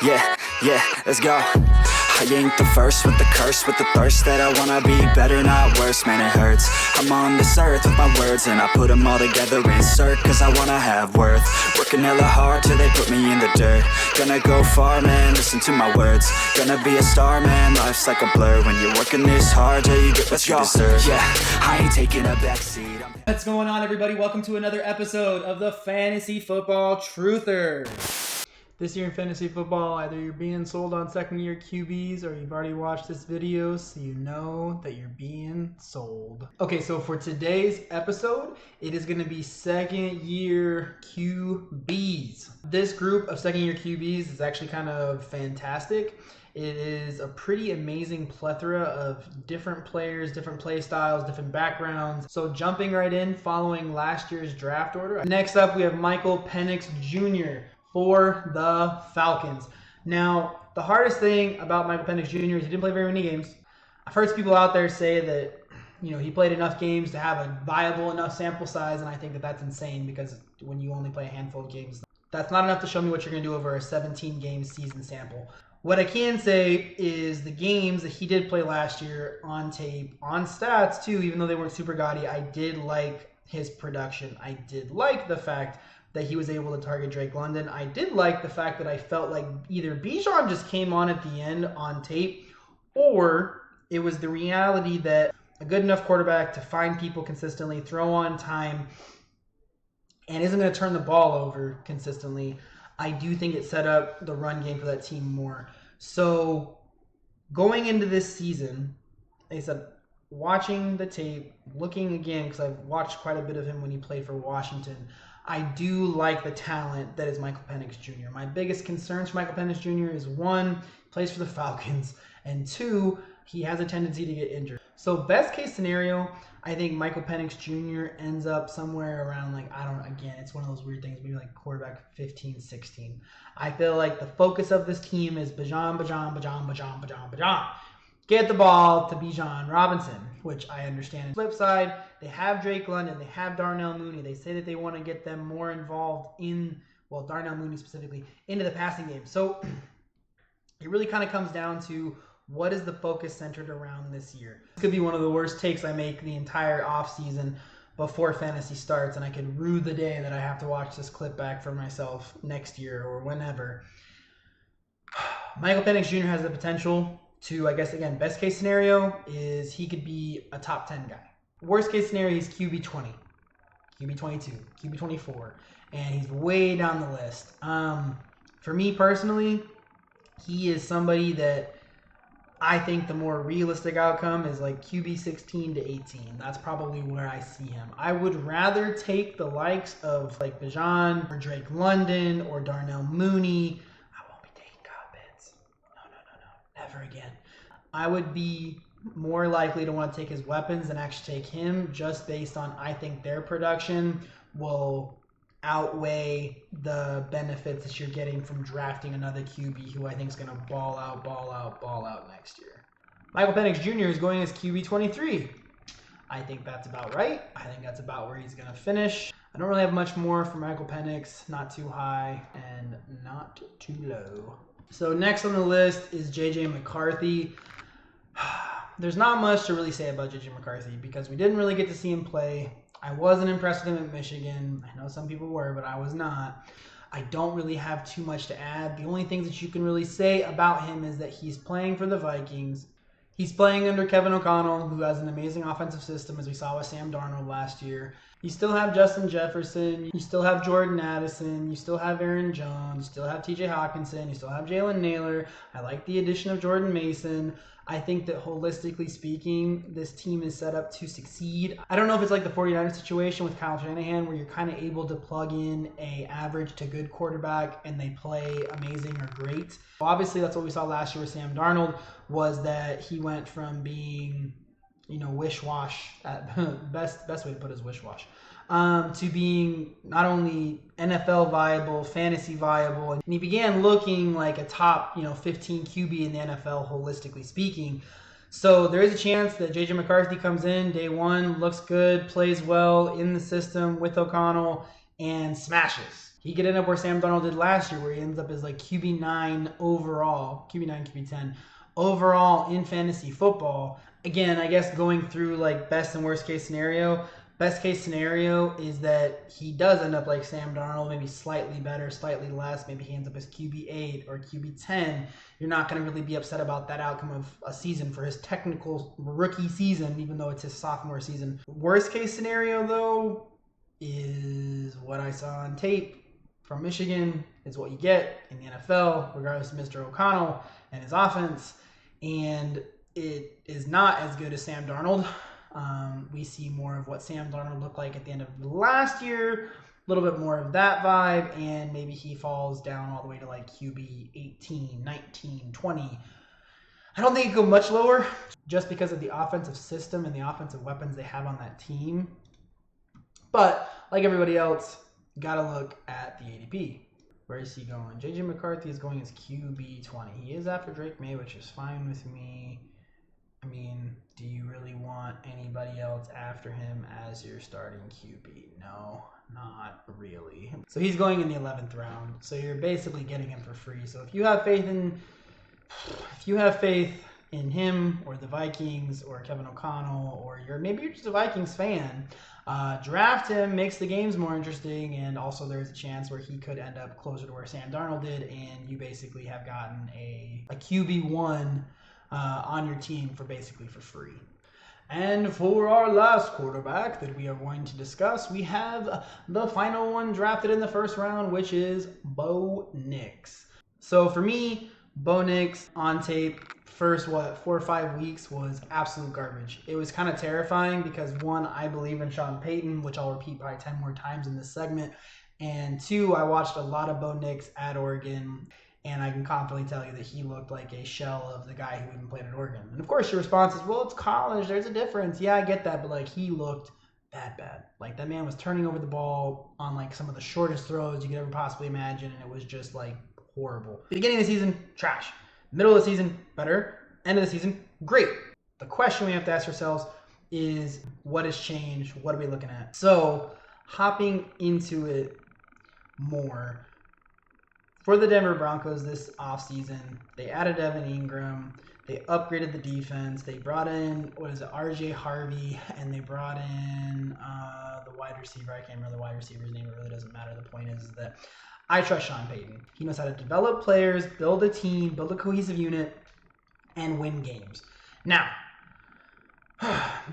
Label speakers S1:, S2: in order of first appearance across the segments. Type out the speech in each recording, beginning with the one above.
S1: Yeah, let's go. I ain't the first with the curse, with the thirst that I wanna be better, not worse, man it hurts. I'm on this earth with my words and I put them all together, insert, cause I wanna have worth. Working hella hard till they put me in the dirt. Gonna go far, man, listen to my words. Gonna be a star, man, life's like a blur. When you're working this hard till you get what you deserve. Yeah, I ain't taking a backseat.
S2: What's going on, everybody? Welcome to another episode of the Fantasy Football Truther. This year in fantasy football, either you're being sold on second-year QBs or you've already watched this video, so you know that you're being sold. Okay, so for today's episode, it is going to be second-year QBs. This group of second-year QBs is actually kind of fantastic. It is a pretty amazing plethora of different players, different play styles, different backgrounds. So jumping right in, following last year's draft order. Next up, we have Michael Penix Jr. for the Falcons. Now, the hardest thing about Michael Penix Jr. is he didn't play very many games. I've heard people out there say that, he played enough games to have a viable enough sample size, and I think that that's insane because when you only play a handful of games, that's not enough to show me what you're going to do over a 17-game season sample. What I can say is the games that he did play last year on tape, on stats too, even though they weren't super gaudy, I did like his production. I did like the fact that he was able to target Drake London. I did like the fact that I felt like either Bijan just came on at the end on tape, or it was the reality that a good enough quarterback to find people consistently, throw on time, and isn't going to turn the ball over consistently. I do think it set up the run game for that team more. So going into this season, like I said, watching the tape, looking again, because I've watched quite a bit of him when he played for Washington, I do like the talent that is Michael Penix Jr. My biggest concerns for Michael Penix Jr. is one, he plays for the Falcons, and two, he has a tendency to get injured. So best case scenario, I think Michael Penix Jr. ends up somewhere around it's one of those weird things, maybe like quarterback 15, 16. I feel like the focus of this team is Bijan. Get the ball to Bijan Robinson, which I understand. On the flip side, they have Drake London, they have Darnell Mooney. They say that they want to get them more involved Darnell Mooney specifically, into the passing game. So it really kind of comes down to what is the focus centered around this year. This could be one of the worst takes I make the entire offseason before fantasy starts, and I could rue the day that I have to watch this clip back for myself next year or whenever. Michael Penix Jr. has the potential to, I guess, again, best case scenario is he could be a top 10 guy. Worst case scenario, he's QB 20, QB 22, QB 24, and he's way down the list. For me personally, he is somebody that I think the more realistic outcome is like QB 16 to 18. That's probably where I see him. I would rather take the likes of like Bijan or Drake London or Darnell Mooney. I won't be taking Kyle Pitts. No, never again. I would be more likely to want to take his weapons than actually take him, just based on I think their production will outweigh the benefits that you're getting from drafting another QB who I think is going to ball out next year. Michael Penix Jr. is going as QB 23. I think that's about right. I think that's about where he's going to finish. I don't really have much more for Michael Penix. Not too high and not too low. So next on the list is J.J. McCarthy. There's not much to really say about J.J. McCarthy because we didn't really get to see him play. I wasn't impressed with him at Michigan. I know some people were, but I was not. I don't really have too much to add. The only things that you can really say about him is that he's playing for the Vikings. He's playing under Kevin O'Connell, who has an amazing offensive system, as we saw with Sam Darnold last year. You still have Justin Jefferson. You still have Jordan Addison. You still have Aaron Jones. You still have TJ Hawkinson. You still have Jalen Naylor. I like the addition of Jordan Mason. I think that holistically speaking, this team is set up to succeed. I don't know if it's like the 49ers situation with Kyle Shanahan where you're kind of able to plug in a average to good quarterback and they play amazing or great. Obviously, that's what we saw last year with Sam Darnold, was that he went from being, wish-wash, best way to put it is wish-wash, to being not only NFL viable, fantasy viable, and he began looking like a top, 15 QB in the NFL, holistically speaking. So there is a chance that J.J. McCarthy comes in day one, looks good, plays well in the system with O'Connell, and smashes. He could end up where Sam Darnold did last year, where he ends up as like QB9 overall, QB9, QB10 overall in fantasy football. Again, I guess going through like best and worst case scenario. Best case scenario is that he does end up like Sam Darnold, maybe slightly better, slightly less. Maybe he ends up as QB8 or QB10. You're not going to really be upset about that outcome of a season for his technical rookie season, even though it's his sophomore season. Worst case scenario, though, is what I saw on tape from Michigan is what you get in the NFL, regardless of Mr. O'Connell and his offense. And it is not as good as Sam Darnold. We see more of what Sam Darnold looked like at the end of last year, a little bit more of that vibe, and maybe he falls down all the way to like QB 18, 19, 20. I don't think it could go much lower just because of the offensive system and the offensive weapons they have on that team. But like everybody else, got to look at the ADP. Where is he going? JJ McCarthy is going as QB 20. He is after Drake May, which is fine with me. I mean, do you really want anybody else after him as your starting QB? No, not really. So he's going in the 11th round. So you're basically getting him for free. So if you have faith in him or the Vikings or Kevin O'Connell, or maybe you're just a Vikings fan, draft him, makes the games more interesting, and also there's a chance where he could end up closer to where Sam Darnold did, and you basically have gotten a QB1 on your team for free. And for our last quarterback that we are going to discuss, we have the final one drafted in the first round, which is Bo Nix. So for me, Bo Nix on tape, first 4 or 5 weeks was absolute garbage. It was kind of terrifying because one, I believe in Sean Payton, which I'll repeat probably 10 more times in this segment. And two, I watched a lot of Bo Nix at Oregon, and I can confidently tell you that he looked like a shell of the guy who even played at Oregon. And of course your response is, well, it's college, there's a difference. Yeah, I get that, but like he looked bad. Like that man was turning over the ball on like some of the shortest throws you could ever possibly imagine, and it was just like horrible. Beginning of the season, trash. Middle of the season, better. End of the season, great. The question we have to ask ourselves is, what has changed? What are we looking at? So, hopping into it more, for the Denver Broncos this offseason, they added Evan Ingram, they upgraded the defense, they brought in, RJ Harvey, and they brought in the wide receiver. I can't remember the wide receiver's name, it really doesn't matter. The point is that I trust Sean Payton. He knows how to develop players, build a team, build a cohesive unit, and win games. Now,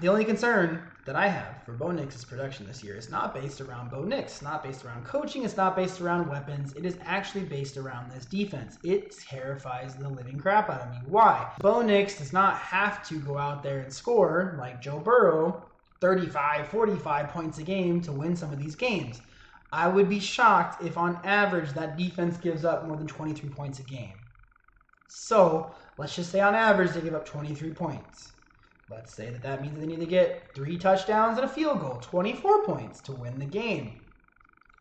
S2: the only concern that I have for Bo Nix's production this year is not based around Bo Nix, not based around coaching, it's not based around weapons, it is actually based around this defense. It terrifies the living crap out of me. Why? Bo Nix does not have to go out there and score, like Joe Burrow, 35, 45 points a game to win some of these games. I would be shocked if on average that defense gives up more than 23 points a game. So, let's just say on average they give up 23 points. Let's say that means they need to get 3 touchdowns and a field goal, 24 points to win the game.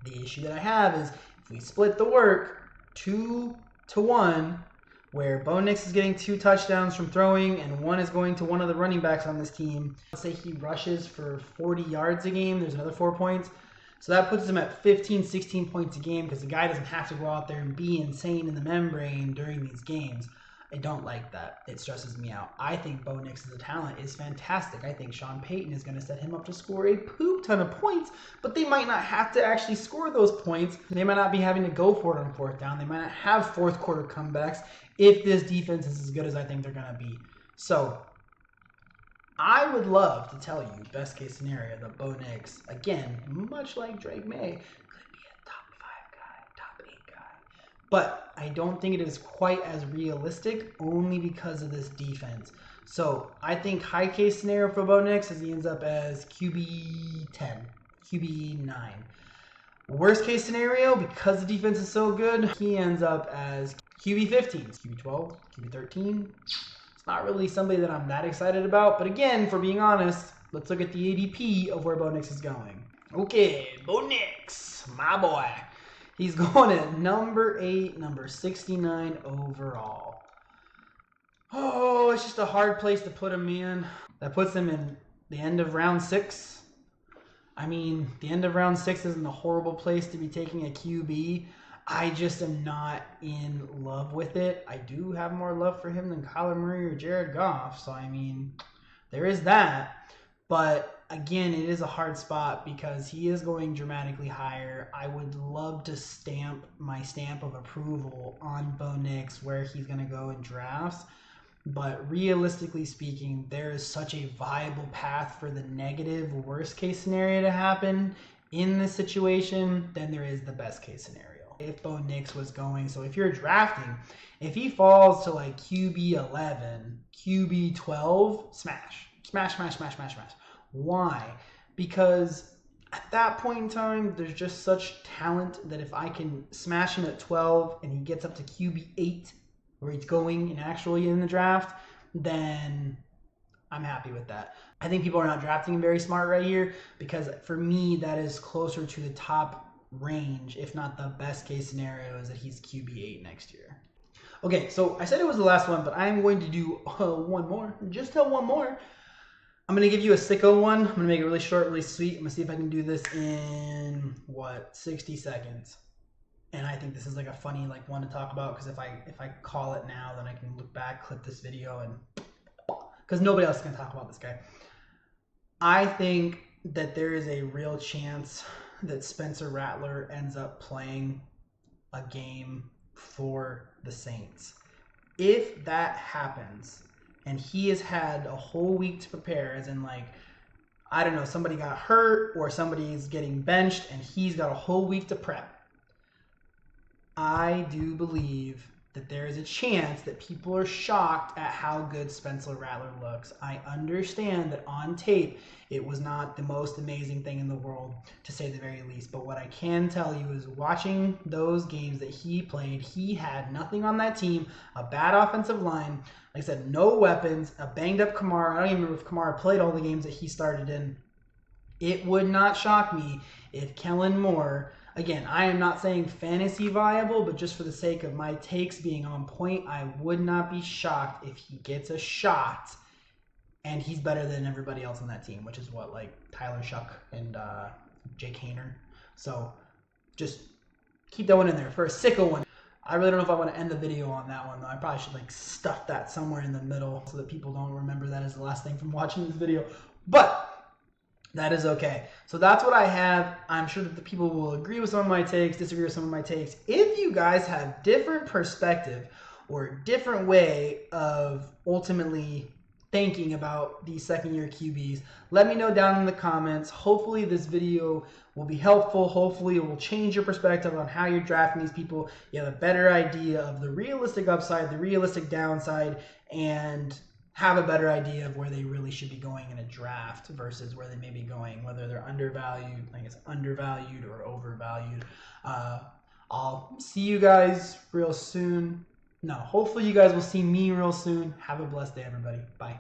S2: The issue that I have is if we split the work 2-1, where Bo Nix is getting 2 touchdowns from throwing and 1 is going to one of the running backs on this team. Let's say he rushes for 40 yards a game, there's another 4 points. So that puts him at 15, 16 points a game because the guy doesn't have to go out there and be insane in the membrane during these games. I don't like that. It stresses me out. I think Bo Nix as a talent is fantastic. I think Sean Payton is going to set him up to score a poop ton of points, but they might not have to actually score those points. They might not be having to go for it on 4th down. They might not have 4th quarter comebacks if this defense is as good as I think they're going to be. So, I would love to tell you, best case scenario, that Bo Nix, again, much like Drake May, could be a top 5 guy, top 8 guy. But I don't think it is quite as realistic only because of this defense. So I think high case scenario for Bo Nix is he ends up as QB 10, QB 9. Worst case scenario, because the defense is so good, he ends up as QB 15, QB 12, QB 13. It's not really somebody that I'm that excited about. But again, for being honest, let's look at the ADP of where Bo Nix is going. Okay, Bo Nix, my boy. He's going at number 8, number 69 overall. Oh, it's just a hard place to put him in. That puts him in the end of round 6. I mean, the end of round 6 isn't a horrible place to be taking a QB. I just am not in love with it. I do have more love for him than Kyler Murray or Jared Goff. So, I mean, there is that. But again, it is a hard spot because he is going dramatically higher. I would love to stamp my stamp of approval on Bo Nix where he's going to go in drafts. But realistically speaking, there is such a viable path for the negative worst case scenario to happen in this situation than there is the best case scenario. If Bo Nix was going, so if you're drafting, if he falls to like QB 11, QB 12, smash. Why? Because at that point in time, there's just such talent that if I can smash him at 12 and he gets up to QB 8, where he's going and actually in the draft, then I'm happy with that. I think people are not drafting him very smart right here because for me, that is closer to the top range, if not the best case scenario, is that he's QB8 next year. Okay, so I said it was the last one, but I'm going to do one more. Just one more. I'm going to give you a sicko one. I'm going to make it really short, really sweet. I'm going to see if I can do this in, 60 seconds. And I think this is like a funny one to talk about because if I call it now, then I can look back, clip this video, and because nobody else can talk about this guy. I think that there is a real chance that Spencer Rattler ends up playing a game for the Saints. If that happens, and he has had a whole week to prepare, as in I don't know, somebody got hurt or somebody's getting benched and he's got a whole week to prep, I do believe that there is a chance that people are shocked at how good Spencer Rattler looks. I understand that on tape, it was not the most amazing thing in the world, to say the very least. But what I can tell you is watching those games that he played, he had nothing on that team, a bad offensive line, like I said, no weapons, a banged up Kamara. I don't even remember if Kamara played all the games that he started in. It would not shock me if Kellen Moore, again, I am not saying fantasy viable, but just for the sake of my takes being on point, I would not be shocked if he gets a shot and he's better than everybody else on that team, which is what, Tyler Shuck and Jake Hayner. So just keep that one in there for a sicko one. I really don't know if I want to end the video on that one, though. I probably should stuff that somewhere in the middle so that people don't remember that as the last thing from watching this video. But that is okay. So that's what I have. I'm sure that the people will agree with some of my takes, disagree with some of my takes. If you guys have different perspective or different way of ultimately thinking about these second-year QBs, let me know down in the comments. Hopefully this video will be helpful. Hopefully it will change your perspective on how you're drafting these people. You have a better idea of the realistic upside, the realistic downside, and have a better idea of where they really should be going in a draft versus where they may be going, whether they're undervalued, undervalued or overvalued. I'll see you guys real soon. No, hopefully you guys will see me real soon. Have a blessed day, everybody. Bye.